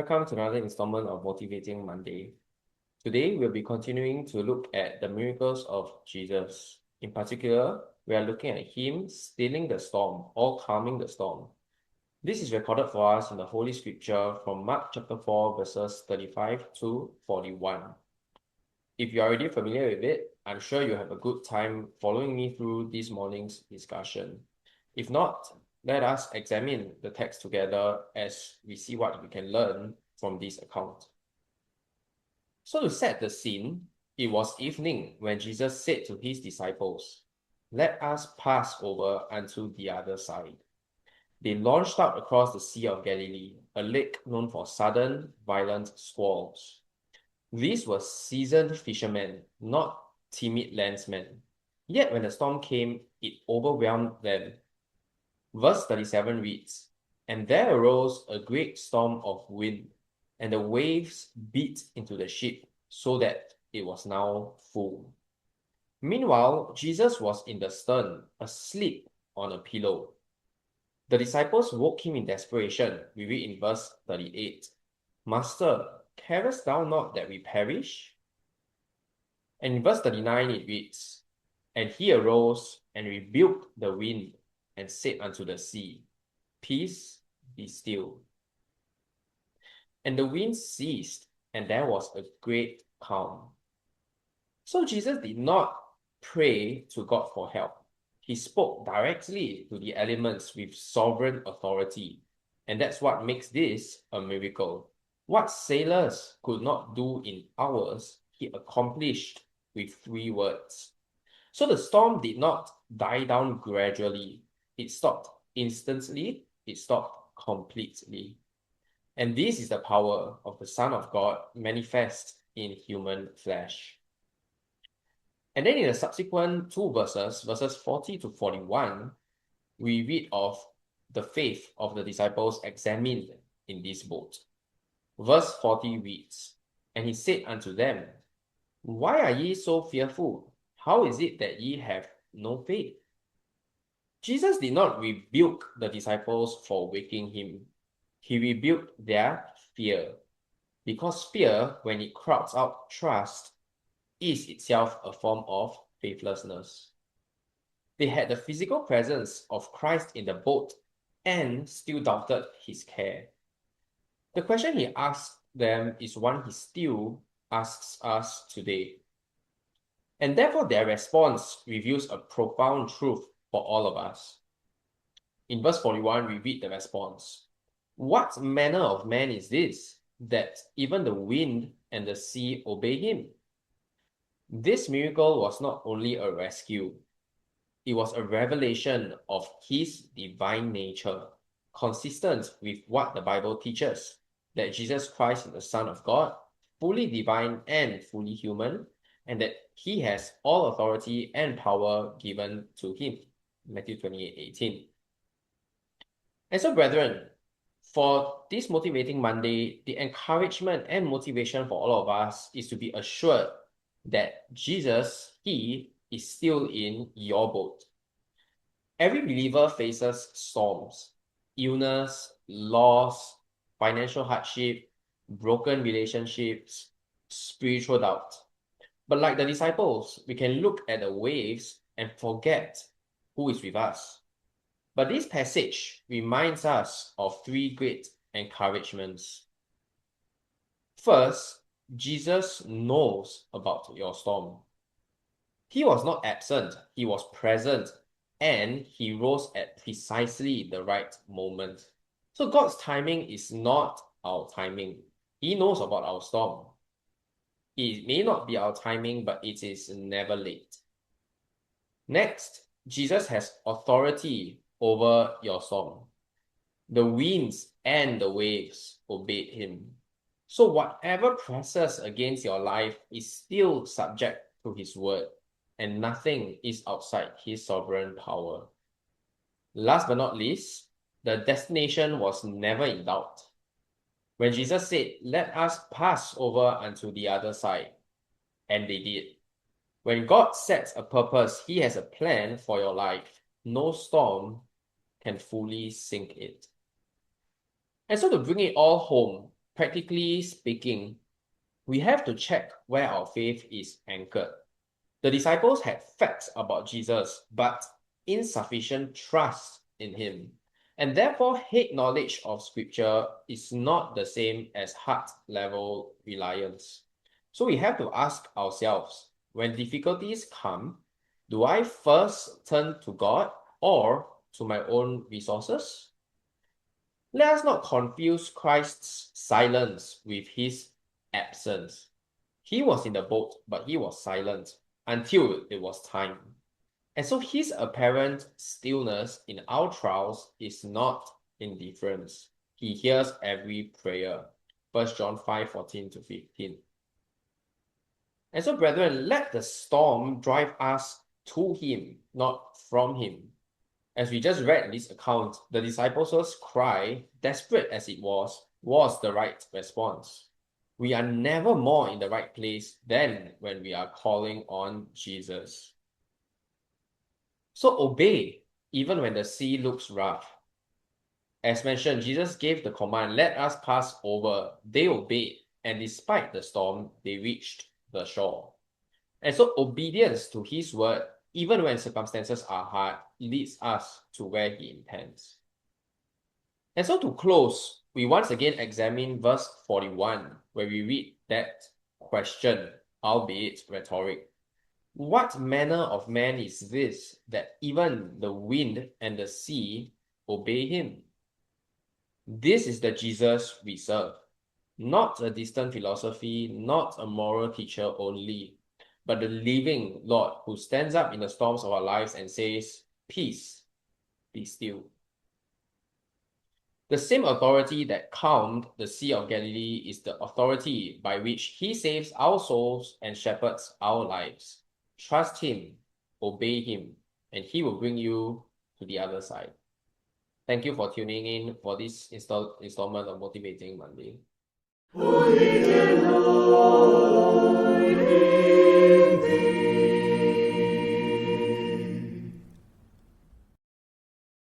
welcome to another installment of Motivating Monday. Today, we'll be continuing to look at the miracles of Jesus. In particular, we are looking at him stilling the storm or calming the storm. This is recorded for us in the Holy Scripture from Mark chapter 4, verses 35 to 41. If you're already familiar with it, I'm sure you have a good time following me through this morning's discussion. If not, let us examine the text together as we see what we can learn from this account. So to set the scene, it was evening when Jesus said to his disciples, "Let us pass over unto the other side." They launched out across the Sea of Galilee, a lake known for sudden, violent squalls. These were seasoned fishermen, not timid landsmen. Yet when the storm came, it overwhelmed them. Verse 37 reads, "And there arose a great storm of wind, and the waves beat into the ship, so that it was now full." Meanwhile, Jesus was in the stern, asleep on a pillow. The disciples woke him in desperation. We read in verse 38, "Master, carest thou not that we perish?" And in verse 39 it reads, "And he arose and rebuked the wind and said unto the sea, Peace, be still. And the wind ceased, and there was a great calm." So Jesus did not pray to God for help. He spoke directly to the elements with sovereign authority. And that's what makes this a miracle. What sailors could not do in hours, he accomplished with 3 words. So the storm did not die down gradually. It stopped instantly. It stopped completely. And this is the power of the Son of God manifest in human flesh. And then in the subsequent 2 verses, verses 40 to 41, we read of the faith of the disciples examined in this boat. Verse 40 reads, "And he said unto them, Why are ye so fearful? How is it that ye have no faith?" Jesus did not rebuke the disciples for waking him. He rebuked their fear. Because fear, when it crowds out trust, is itself a form of faithlessness. They had the physical presence of Christ in the boat and still doubted his care. The question he asked them is one he still asks us today. And therefore their response reveals a profound truth for all of us. In verse 41, we read the response. "What manner of man is this, that even the wind and the sea obey him?" This miracle was not only a rescue, it was a revelation of his divine nature, consistent with what the Bible teaches, that Jesus Christ is the Son of God, fully divine and fully human, and that he has all authority and power given to him. Matthew 28:18. And so, brethren, for this Motivating Monday, the encouragement and motivation for all of us is to be assured that Jesus, he is still in your boat. Every believer faces storms, illness, loss, financial hardship, broken relationships, spiritual doubt. But like the disciples, we can look at the waves and forget who is with us. But this passage reminds us of 3 great encouragements. First, Jesus knows about your storm. He was not absent, he was present, and he rose at precisely the right moment. So God's timing is not our timing. He knows about our storm. It may not be our timing, but it is never late. Next, Jesus has authority over your storm. The winds and the waves obeyed him. So whatever presses against your life is still subject to his word, and nothing is outside his sovereign power. Last but not least, the destination was never in doubt. When Jesus said, "Let us pass over unto the other side," and they did. When God sets a purpose, he has a plan for your life. No storm can fully sink it. And so to bring it all home, practically speaking, we have to check where our faith is anchored. The disciples had facts about Jesus, but insufficient trust in him. And therefore, head knowledge of scripture is not the same as heart level reliance. So we have to ask ourselves, when difficulties come, do I first turn to God or to my own resources? Let us not confuse Christ's silence with his absence. He was in the boat, but he was silent until it was time. And so his apparent stillness in our trials is not indifference. He hears every prayer. 1 John 5:14-15. And so, brethren, let the storm drive us to him, not from him. As we just read this account, the disciples' cry, desperate as it was the right response. We are never more in the right place than when we are calling on Jesus. So obey, even when the sea looks rough. As mentioned, Jesus gave the command, let us pass over. They obeyed, and despite the storm, they reached the shore. And so obedience to his word, even when circumstances are hard, leads us to where he intends. And so to close, we once again examine verse 41, where we read that question, albeit rhetoric. What manner of man is this, that even the wind and the sea obey him? This is the Jesus we serve, not a distant philosophy, not a moral teacher only, but the living Lord who stands up in the storms of our lives and says, peace, be still. The same authority that calmed the Sea of Galilee is the authority by which he saves our souls and shepherds our lives. Trust him, obey him, and he will bring you to the other side. Thank you for tuning in for this installment of Motivating Monday.